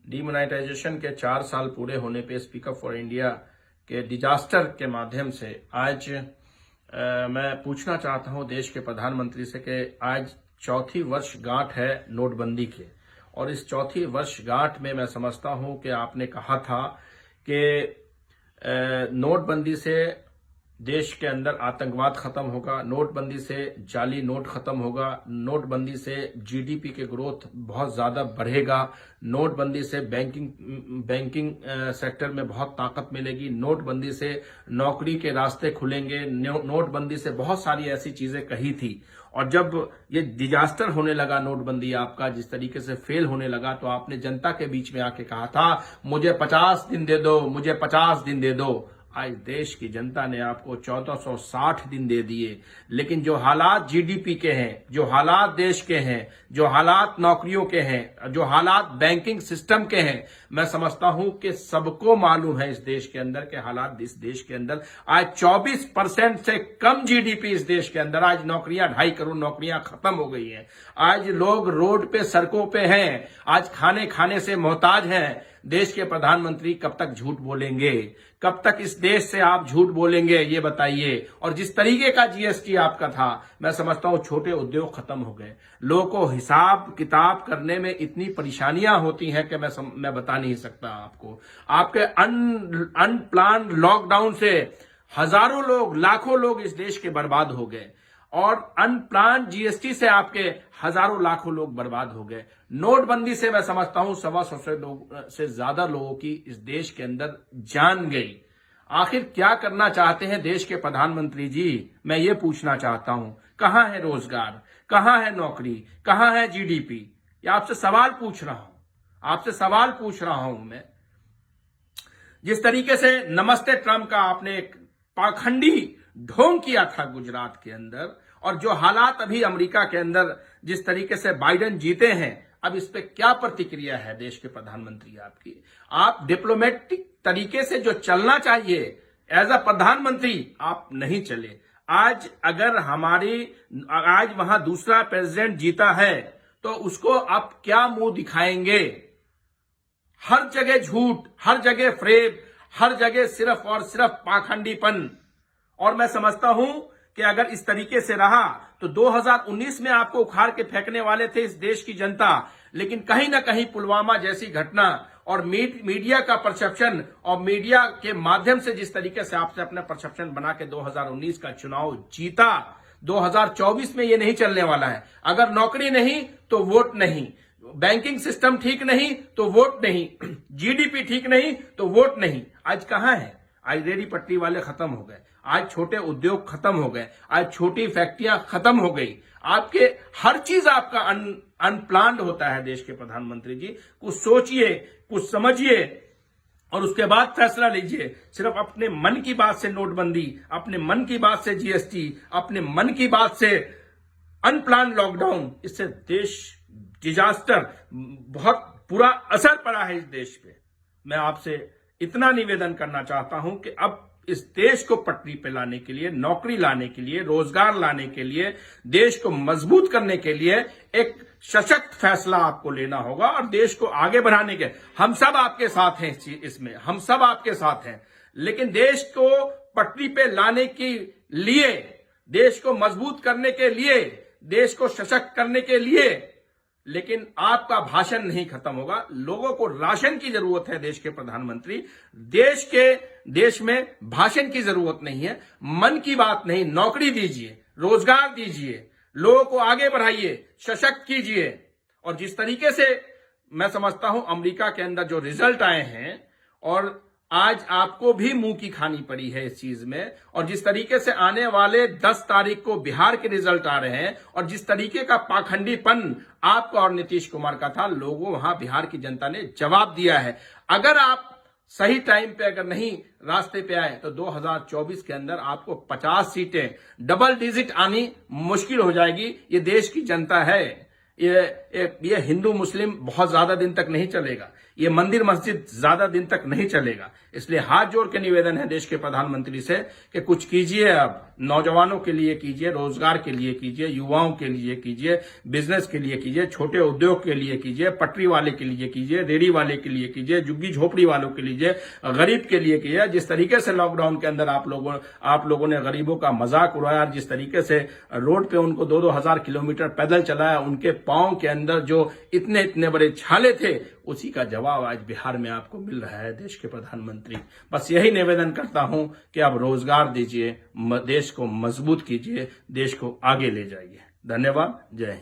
Demonetisation के 4 साल पूरे होने पे स्पीक अप फॉर इंडिया के डिजास्टर के माध्यम से आज मैं पूछना चाहता हूं देश के प्रधानमंत्री से कि आज चौथी वर्षगांठ है नोटबंदी के, और इस चौथी वर्षगांठ में मैं समझता हूं कि आपने कहा था कि नोटबंदी से देश के अंदर आतंकवाद खत्म होगा, नोटबंदी से जाली नोट खत्म होगा, नोटबंदी से जीडीपी के ग्रोथ बहुत ज्यादा बढ़ेगा, नोटबंदी से बैंकिंग सेक्टर में बहुत ताकत मिलेगी, नोटबंदी से नौकरी के रास्ते खुलेंगे, नोटबंदी से बहुत सारी ऐसी चीजें कही थी। और जब ये डिजास्टर होने लगा नोटबंदी आपका जिस तरीके से फेल होने लगा, तो आपने जनता के बीच में आके कहा था मुझे 50 दिन दे दो, मुझे 50 दिन दे दो। आज देश की जनता ने आपको 1460 दिन दे दिए, लेकिन जो हालात जीडीपी के हैं, जो हालात देश के हैं, जो हालात नौकरियों के हैं, जो हालात बैंकिंग सिस्टम के हैं, मैं समझता हूं कि सबको मालूम है इस देश के अंदर के हालात। इस देश के अंदर आज 24% से कम जीडीपी इस देश के अंदर, आज नौकरियां 2.5 करोड़ नौकरियां खत्म हो गई हैं। आज लोग रोड पे सड़कों पे हैं, आज खाने से मोहताज हैं। देश के प्रधानमंत्री कब तक झूठ बोलेंगे? कब तक इस देश से आप झूठ बोलेंगे, ये बताइए। और जिस तरीके का जीएसटी आपका था, मैं समझता हूं छोटे उद्योग खत्म हो गए। लोगों को हिसाब किताब करने में इतनी परेशानियां होती हैं कि मैं बता नहीं सकता आपको। आपके अनप्लान्ड लॉकडाउन से हजारों लोग, लाखों लोग इस देश के बर्बाद हो गए, और अनप्लान जीएसटी से आपके हजारों लाखों लोग बर्बाद हो गए। नोटबंदी से मैं समझता हूं 125 से ज्यादा लोगों की इस देश के अंदर जान गई। आखिर क्या करना चाहते हैं देश के प्रधानमंत्री जी? मैं ये पूछना चाहता हूं, कहां है रोजगार, कहां है नौकरी, कहां है जीडीपी? ये आपसे सवाल पूछ रहा हूं, आपसे सवाल पूछ रहा हूं मैं। जिस तरीके से नमस्ते ट्रंप का आपने एक पाखंडी ढोंग किया था गुजरात के अंदर, और जो हालात अभी अमेरिका के अंदर जिस तरीके से बाइडेन जीते हैं, अब इस पे क्या प्रतिक्रिया है देश के प्रधानमंत्री आपकी? आप डिप्लोमेटिक तरीके से जो चलना चाहिए एज अ प्रधानमंत्री, आप नहीं चले। आज अगर आज वहां दूसरा प्रेसिडेंट जीता है तो उसको आप क्या मुंह दिखाएंगे? हर जगह झूठ, हर जगह फ्रेब, हर जगह सिर्फ और सिर्फ पाखंडीपन। और मैं समझता हूं कि अगर इस तरीके से रहा तो 2019 में आपको उखाड़ के फेंकने वाले थे इस देश की जनता, लेकिन कहीं ना कहीं पुलवामा जैसी घटना और मीडिया का परसेप्शन, और मीडिया के माध्यम से जिस तरीके से आपने अपना परसेप्शन बना के 2019 का चुनाव जीता, 2024 में ये नहीं चलने वाला है। अगर नौकरी नहीं तो वोट नहीं, बैंकिंग सिस्टम ठीक नहीं तो वोट नहीं, जीडीपी ठीक नहीं तो वोट नहीं। आज कहां है? आज रेडी पटरी वाले खत्म हो गए, आज छोटे उद्योग खत्म हो गए, आज छोटी फैक्ट्रियां खत्म हो गई। आपके हर चीज आपका अनप्लान्ड होता है देश के प्रधानमंत्री जी। कुछ सोचिए, कुछ समझिए और उसके बाद फैसला लीजिए। सिर्फ अपने मन की बात से नोटबंदी, अपने मन की बात से जीएसटी, अपने मन की बात से अनप्लान्ड लॉकडाउन, इससे देश डिजास्टर, बहुत बुरा असर पड़ा है इस देश पे। मैं आपसे इतना निवेदन करना चाहता हूं कि अब इस देश को पटरी पे लाने के लिए, नौकरी लाने के लिए, रोजगार लाने के लिए, देश को मजबूत करने के लिए एक सशक्त फैसला आपको लेना होगा, और देश को आगे बढ़ाने के हम सब आपके साथ हैं इसमें, हम सब आपके साथ हैं। लेकिन देश को पटरी पे लाने के लिए, देश को मजबूत करने के लिए, देश को सशक्त करने के लिए, लेकिन आपका भाषण नहीं खत्म होगा। लोगों को राशन की जरूरत है देश के प्रधानमंत्री। देश में भाषण की जरूरत नहीं है, मन की बात नहीं, नौकरी दीजिए, रोजगार दीजिए, लोगों को आगे बढ़ाइए, सशक्त कीजिए। और जिस तरीके से मैं समझता हूं अमेरिका के अंदर जो रिजल्ट आए हैं, और आज आपको भी मुंह की खानी पड़ी है इस चीज में, और जिस तरीके से आने वाले 10 तारीख को बिहार के रिजल्ट आ रहे हैं, और जिस तरीके का पाखंडीपन आपका और नीतीश कुमार का था, लोगों वहां बिहार की जनता ने जवाब दिया है। अगर आप सही टाइम पे अगर नहीं रास्ते पे आए तो 2024 के अंदर आपको 50 सीटें, डबल डिजिट आनी मुश्किल हो जाएगी। ये देश की जनता है, ये हिंदू मुस्लिम बहुत ज्यादा दिन तक नहीं चलेगा, ये मंदिर मस्जिद ज्यादा दिन तक नहीं चलेगा। इसलिए हाथ जोड़ के निवेदन है देश के प्रधानमंत्री से कि कुछ कीजिए, अब नौजवानों के लिए कीजिए, रोजगार के लिए कीजिए, युवाओं के लिए कीजिए, बिजनेस के लिए कीजिए, छोटे उद्योग के लिए कीजिए, पटरी वाले के लिए कीजिए, रेडी वाले के लिए कीजिए, झुग्गी झोपड़ी वालों के लिए, गरीब के लिए कीजिए। जिस तरीके से लॉकडाउन के अंदर आप लोगों ने गरीबों का मजाक उड़ाया, जिस तरीके से रोड पे उनको 2-2 हजार किलोमीटर पैदल चलाया, उनके पांव के अंदर जो इतने इतने बड़े छाले थे, उसी का जवाब आज बिहार में आपको मिल रहा है देश के प्रधानमंत्री। बस यही निवेदन करता हूं कि आप रोजगार दीजिए, देश को मजबूत कीजिए, देश को आगे ले जाइए। धन्यवाद। जय हिंद।